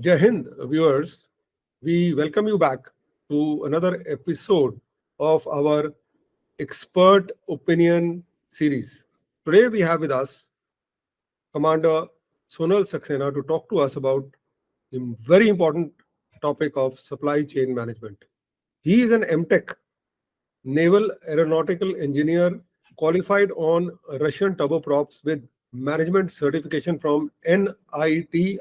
Jai Hind, viewers. We welcome you back to another episode of our Expert Opinion series. Today we have with us Commander Sonal Saxena to talk to us about the very important topic of supply chain management. He is an MTech, naval aeronautical engineer qualified on Russian turboprops with management certification from NITIE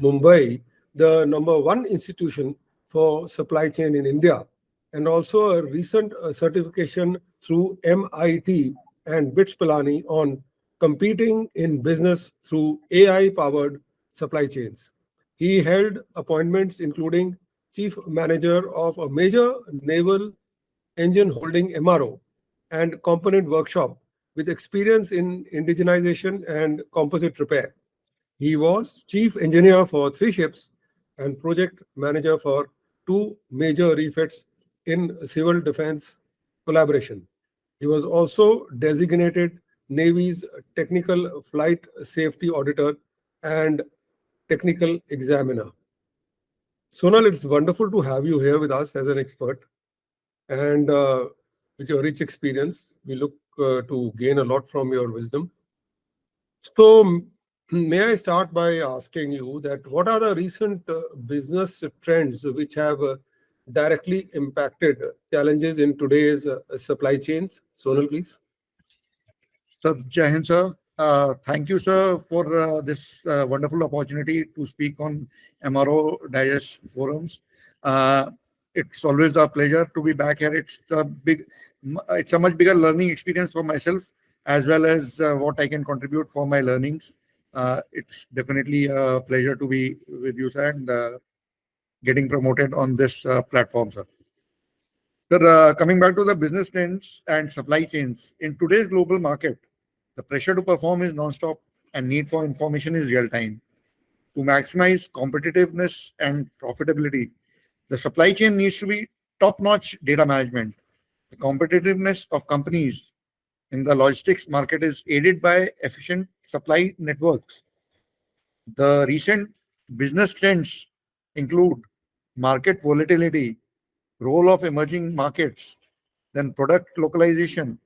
Mumbai, the number one institution for supply chain in India, and also a recent certification through MIT and BITS Pilani on competing in business through AI powered supply chains. He held appointments including chief manager of a major naval engine holding MRO, and component workshop with experience in indigenization and composite repair. He was chief engineer for three ships and project manager for two major refits in civil defense collaboration. He was also designated Navy's technical flight safety auditor and technical examiner. Sonal, it's wonderful to have you here with us as an expert. And with your rich experience, we look to gain a lot from your wisdom. So, may I start by asking you that what are the recent business trends which have directly impacted challenges in today's supply chains? Sonal, please. Sir, Jai Hind, sir. Thank you, sir, for this wonderful opportunity to speak on MRO Digest forums. It's always a pleasure to be back here. It's a much bigger learning experience for myself as well as what I can contribute for my learnings. It's definitely a pleasure to be with you, sir, and getting promoted on this platform, sir. Sir, coming back to the business trends and supply chains, in today's global market, the pressure to perform is non-stop and need for information is real-time. To maximize competitiveness and profitability, the supply chain needs to be top-notch data management. The competitiveness of companies in the logistics market is aided by efficient supply networks. The recent business trends include market volatility, role of emerging markets, then product localization,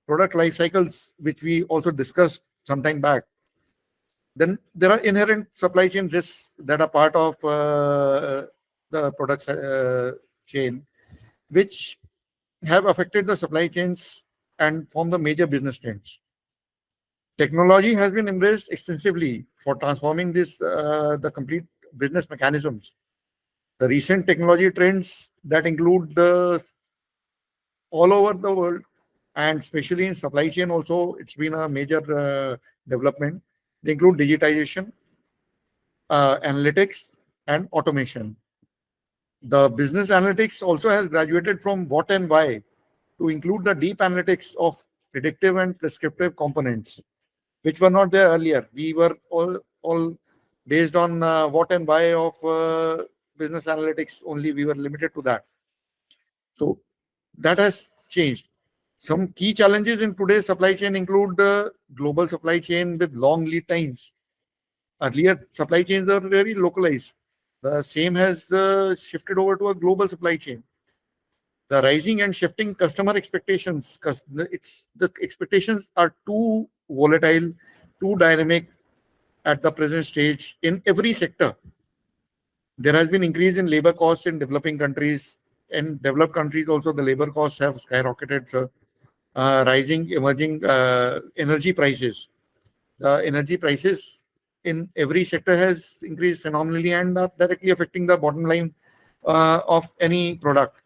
product life cycles, which we also discussed some time back. Then there are inherent supply chain risks that are part of the product chain, which have affected the supply chains and form the major business trends. Technology has been embraced extensively for transforming the complete business mechanisms. The recent technology trends that include all over the world, and especially in supply chain also, it's been a major development. They include digitization, analytics, and automation. The business analytics also has graduated from what and why to include the deep analytics of predictive and prescriptive components, which were not there earlier. We were all based on what and why of business analytics only. We were limited to that. So that has changed. Some key challenges in today's supply chain include the global supply chain with long lead times. Earlier, supply chains are very localized. The same has shifted over to a global supply chain. The rising and shifting customer expectations, the expectations are too volatile, too dynamic at the present stage in every sector. There has been increase in labor costs in developing countries. In developed countries also, the labor costs have skyrocketed. Rising emerging energy prices. The energy prices in every sector has increased phenomenally and are directly affecting the bottom line of any product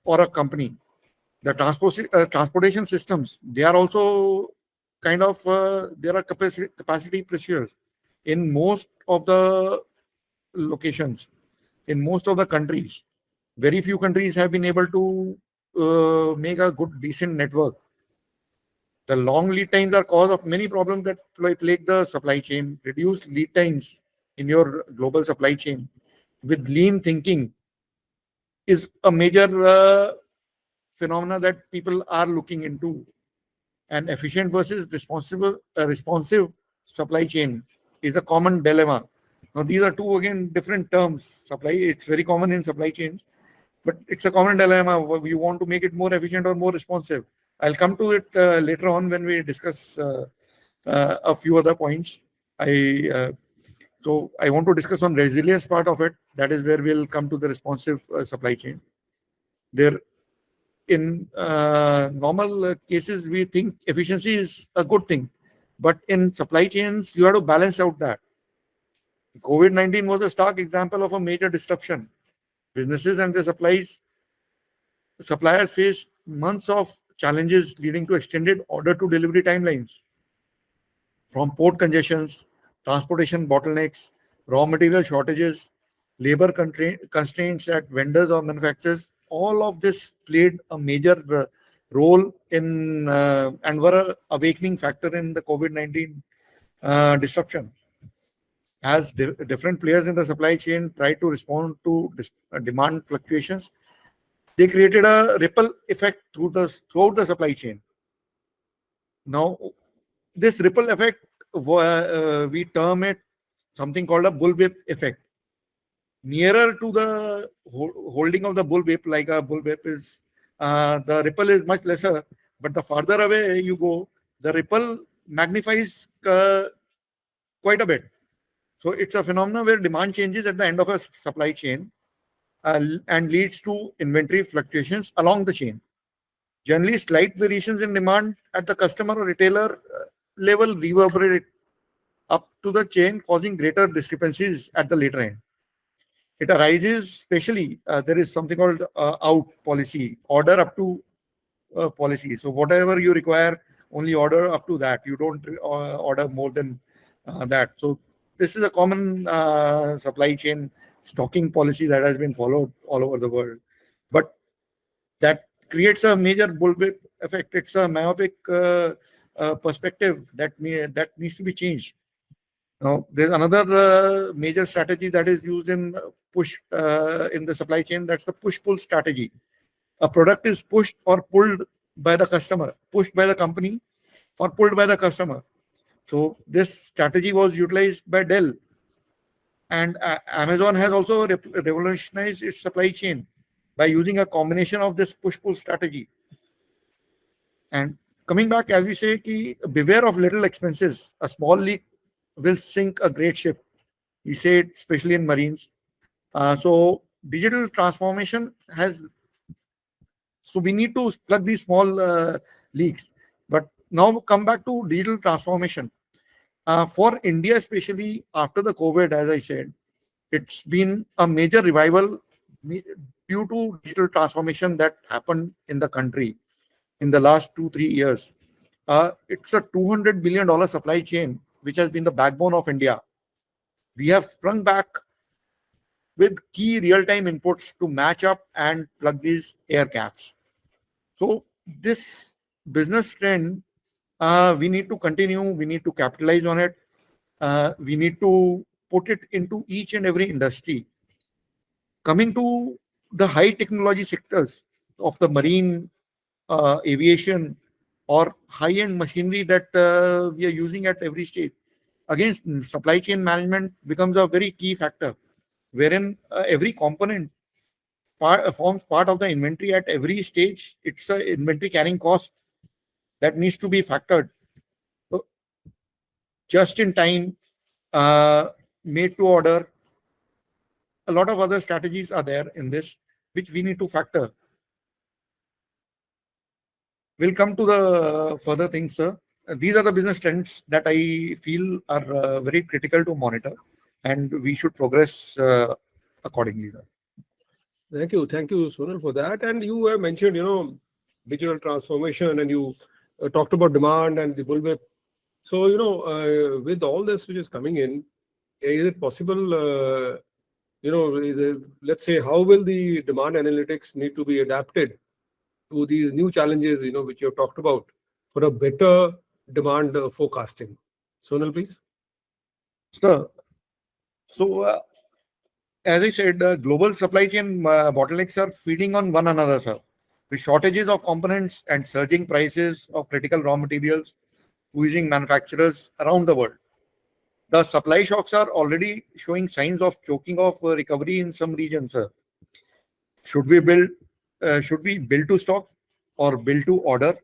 or a company. The transportation systems, they are also kind of, there are capacity pressures in most of the locations, in most of the countries. Very few countries have been able to make a good, decent network. The long lead times are cause of many problems that plague the supply chain. Reduced lead times in your global supply chain with lean thinking is a major phenomena that people are looking into. An efficient versus responsive supply chain is a common dilemma Now, these are two again different terms. Supply, it's very common in supply chains, but it's a common dilemma. You want to make it more efficient or more responsive. I'll come to it later on when we discuss a few other points. So I want to discuss on resilience part of it. That is where we'll come to the responsive supply chain. There, in normal cases, we think efficiency is a good thing, but in supply chains, you have to balance out that. COVID-19 was a stark example of a major disruption. Businesses and their suppliers faced months of challenges leading to extended order to delivery timelines, from port congestions, transportation bottlenecks, raw material shortages, labor constraints at vendors or manufacturers. All of this played a major role in and were a awakening factor in the COVID-19 disruption. As different players in the supply chain tried to respond to demand fluctuations, they created a ripple effect throughout the supply chain. Now, this ripple effect, we term it something called a bullwhip effect. Nearer to the holding of the bullwhip, like a bullwhip is, the ripple is much lesser, but the farther away you go, the ripple magnifies quite a bit. So it's a phenomenon where demand changes at the end of a supply chain and leads to inventory fluctuations along the chain. Generally, slight variations in demand at the customer or retailer level reverberate up to the chain, causing greater discrepancies at the later end. It arises especially, there is something called out policy, order up to policy. So whatever you require, only order up to that. You don't order more than that. So this is a common supply chain stocking policy that has been followed all over the world. But that creates a major bullwhip effect. It's a myopic perspective that needs to be changed. Now, there's another major strategy that is used in in the supply chain. That's the push-pull strategy. A product is pushed or pulled by the customer, pushed by the company, or pulled by the customer. So this strategy was utilized by Dell, and Amazon has also revolutionized its supply chain by using a combination of this push-pull strategy. And coming back, as we say, beware of little expenses. A small leak will sink a great ship. We say it especially in Marines. So digital transformation has. So we need to plug these small leaks. But now come back to digital transformation. For India, especially after the COVID, as I said, it's been a major revival due to digital transformation that happened in the country in the last 2-3 years. It's a $200 billion supply chain, which has been the backbone of India. We have sprung back with key real-time inputs to match up and plug these air gaps. So this business trend, we need to continue. We need to capitalize on it. We need to put it into each and every industry. Coming to the high technology sectors of the marine, aviation, or high-end machinery that we are using at every stage. Again, supply chain management becomes a very key factor, wherein every component forms part of the inventory at every stage. It's an inventory carrying cost that needs to be factored. So just in time, made to order. A lot of other strategies are there in this, which we need to factor. We'll come to the further things, sir. These are the business trends that I feel are very critical to monitor, and we should progress accordingly. Sir. Thank you, Sonal, for that. And you have mentioned, digital transformation, and you talked about demand and the bullwhip. So, with all this which is coming in, is it possible, let's say, how will the demand analytics need to be adapted to these new challenges, which you have talked about for a better demand forecasting? Sonal, please. So, as I said, global supply chain bottlenecks are feeding on one another, sir. With shortages of components and surging prices of critical raw materials using manufacturers around the world. The supply shocks are already showing signs of choking off recovery in some regions. Should we build? Should we build to stock or build to order?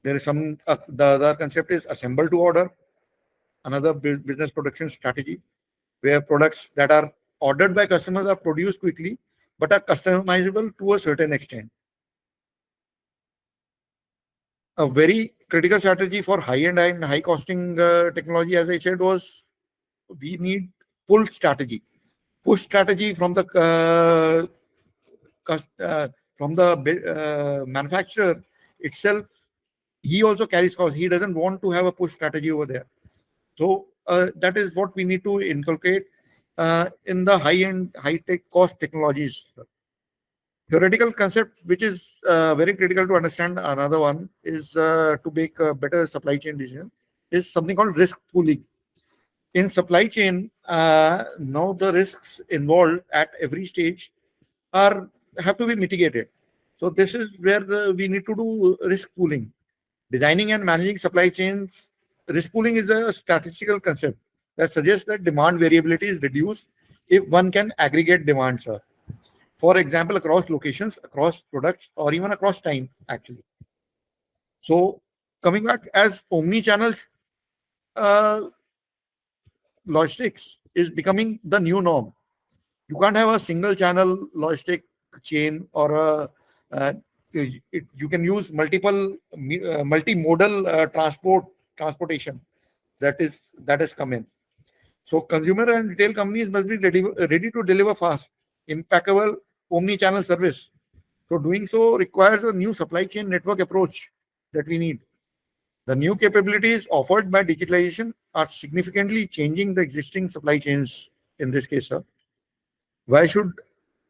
There is some. The other concept is assemble to order. Another business production strategy where products that are ordered by customers are produced quickly but are customizable to a certain extent. A very critical strategy for high-end and high-costing technology, as I said, was we need pull strategy, push strategy from the manufacturer itself. He also carries cost. He doesn't want to have a push strategy over there. So that is what we need to inculcate in the high-end, high-tech cost technologies. Theoretical concept, which is very critical to understand, another one is to make a better supply chain decision, is something called risk pooling. In supply chain, now the risks involved at every stage are have to be mitigated. So this is where we need to do risk pooling. Designing and managing supply chains, risk pooling is a statistical concept that suggests that demand variability is reduced if one can aggregate demand, sir. For example, across locations, across products, or even across time, actually. So coming back, as omni-channel uh, logistics is becoming the new norm. You can't have a single channel logistic chain or you can use multimodal transportation that has come in. So consumer and retail companies must be ready to deliver fast, impeccable omni-channel service. So doing so requires a new supply chain network approach that we need. The new capabilities offered by digitalization are significantly changing the existing supply chains in this case, sir. Why should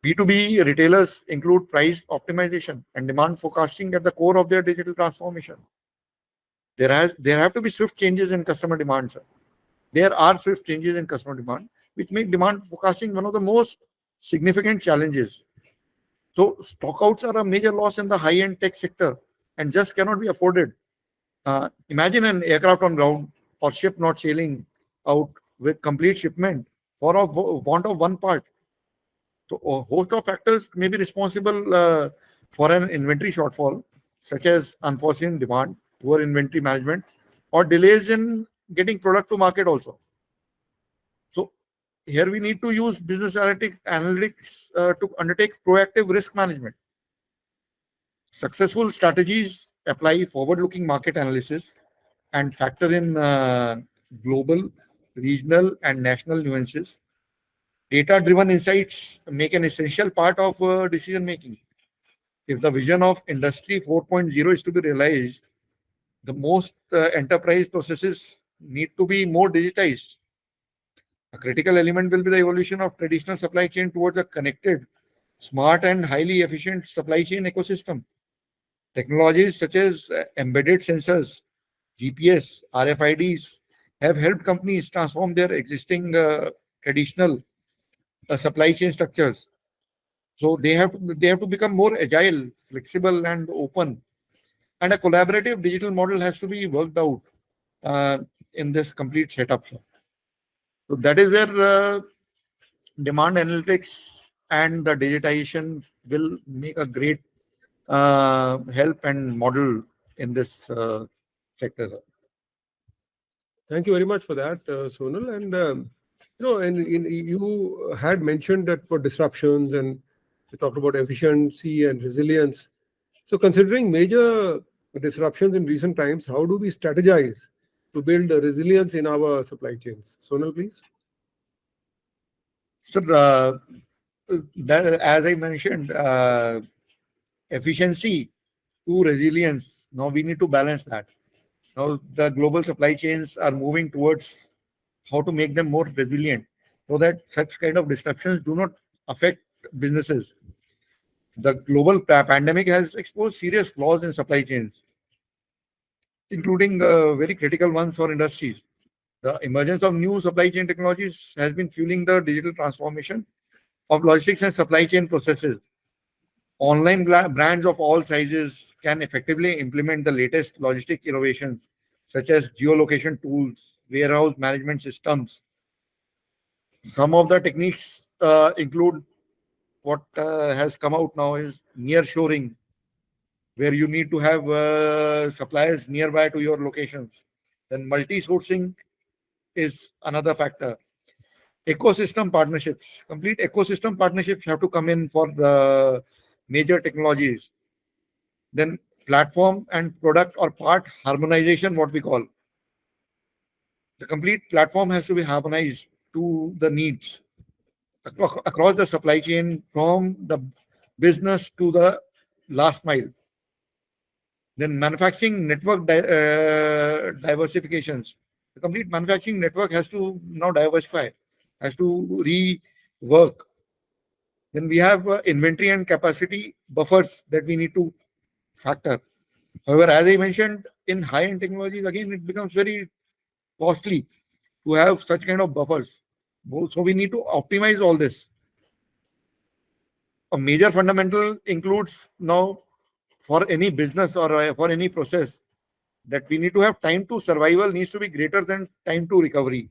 B2B retailers include price optimization and demand forecasting at the core of their digital transformation? There have to be swift changes in customer demand, sir. There are swift changes in customer demand, which make demand forecasting one of the most significant challenges. So stockouts are a major loss in the high-end tech sector and just cannot be afforded. Imagine an aircraft on ground or ship not sailing out with complete shipment for a want of one part. So a host of factors may be responsible for an inventory shortfall, such as unforeseen demand, poor inventory management, or delays in getting product to market also. So here we need to use business analytics to undertake proactive risk management. Successful strategies apply forward-looking market analysis and factor in global, regional, and national nuances. Data-driven insights make an essential part of decision-making. If the vision of Industry 4.0 is to be realized, the most enterprise processes need to be more digitized. A critical element will be the evolution of traditional supply chain towards a connected, smart, and highly efficient supply chain ecosystem. Technologies such as embedded sensors, GPS, RFIDs have helped companies transform their existing traditional supply chain structures. So they have to become more agile, flexible, and open. And a collaborative digital model has to be worked out uh, in this complete setup. So that is where demand analytics and the digitization will make a great help and model in this sector. Thank you very much for that, Sonal. And you had mentioned that for disruptions, and you talked about efficiency and resilience. So, considering major disruptions in recent times, how do we strategize to build resilience in our supply chains? Sonal, please. So that, as I mentioned, efficiency to resilience. Now we need to balance that. Now the global supply chains are moving towards how to make them more resilient so that such kind of disruptions do not affect businesses. The global pandemic has exposed serious flaws in supply chains, including very critical ones for industries. The emergence of new supply chain technologies has been fueling the digital transformation of logistics and supply chain processes. Online brands of all sizes can effectively implement the latest logistic innovations, such as geolocation tools, warehouse management systems. Some of the techniques include what has come out now is near shoring, where you need to have suppliers nearby to your locations. Then multi-sourcing is another factor. Ecosystem partnerships, complete ecosystem partnerships have to come in for the major technologies. Then platform and product or part harmonization, what we call. The complete platform has to be harmonized to the needs across the supply chain from the business to the last mile. Then manufacturing network diversifications. The complete manufacturing network has to now diversify, has to rework. Then we have inventory and capacity buffers that we need to factor. However, as I mentioned, in high-end technologies, again, it becomes very costly to have such kind of buffers. So we need to optimize all this. A major fundamental includes now for any business or for any process that we need to have time to survival needs to be greater than time to recovery,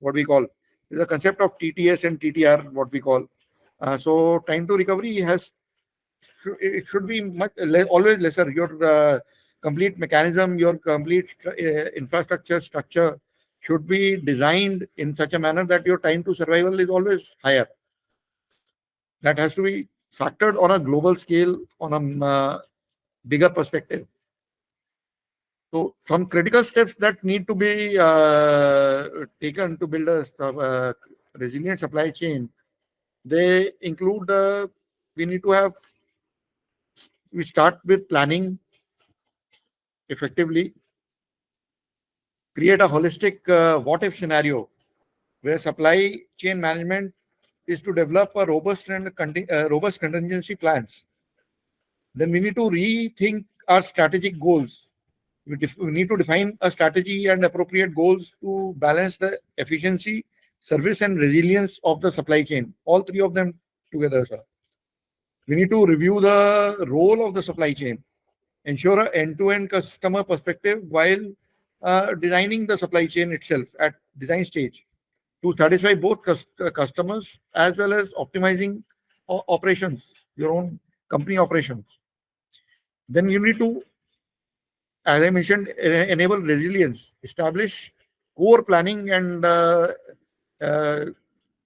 what we call. There's a concept of TTS and TTR, what we call. So time to recovery it should be always lesser. Your complete mechanism, your complete infrastructure structure should be designed in such a manner that your time to survival is always higher. That has to be factored on a global scale, on a bigger perspective. So some critical steps that need to be taken to build a resilient supply chain, they include we start with planning effectively, create a holistic what if scenario where supply chain management is to develop a robust and robust contingency plans. Then we need to rethink our strategic goals. We need to define a strategy and appropriate goals to balance the efficiency, service, and resilience of the supply chain. All three of them together, sir. We need to review the role of the supply chain, ensure an end-to-end customer perspective while designing the supply chain itself at design stage to satisfy both customers as well as optimizing operations, your own company operations. Then you need to, as I mentioned, enable resilience, establish core planning and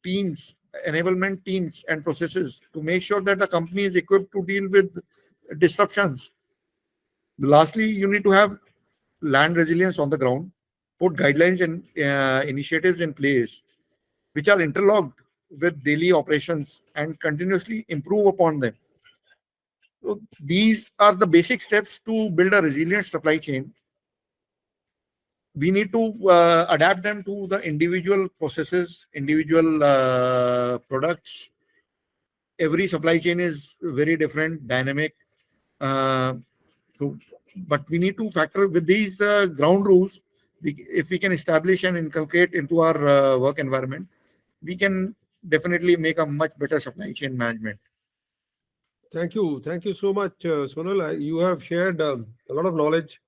teams, enablement teams and processes to make sure that the company is equipped to deal with disruptions. Lastly, you need to have land resilience on the ground, put guidelines and initiatives in place which are interlocked with daily operations and continuously improve upon them. So these are the basic steps to build a resilient supply chain. We need to adapt them to the individual processes, individual products. Every supply chain is very different, dynamic. But we need to factor with these ground rules. If we can establish and inculcate into our work environment, we can definitely make a much better supply chain management. Thank you so much, Sonal. You have shared a lot of knowledge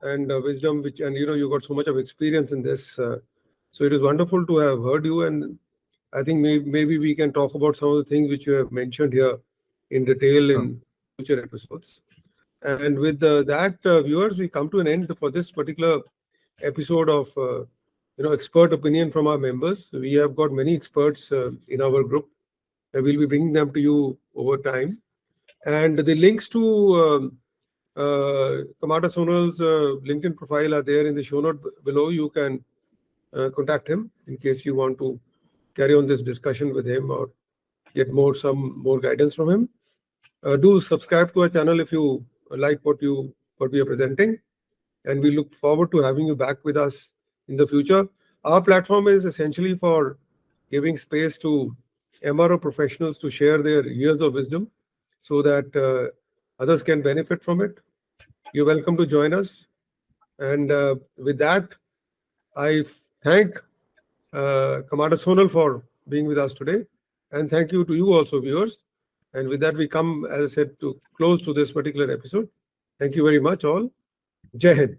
and wisdom, and you got so much of experience in this. So it is wonderful to have heard you, and I think maybe we can talk about some of the things which you have mentioned here in detail in future episodes. And with that, viewers, we come to an end for this particular episode of expert opinion from our members. We have got many experts in our group. We'll be bringing them to you over time. And the links to Commander Sonal's LinkedIn profile are there in the show note below. You can contact him in case you want to carry on this discussion with him or get some more guidance from him. Do subscribe to our channel if you like what we are presenting, and we look forward to having you back with us in the future. Our platform is essentially for giving space to MRO professionals to share their years of wisdom so that others can benefit from it. You're welcome to join us. And with that, I thank Commander Sonal for being with us today. And thank you to you also, viewers. And with that, we come, as I said, to close to this particular episode. Thank you very much, all. Jai Hind.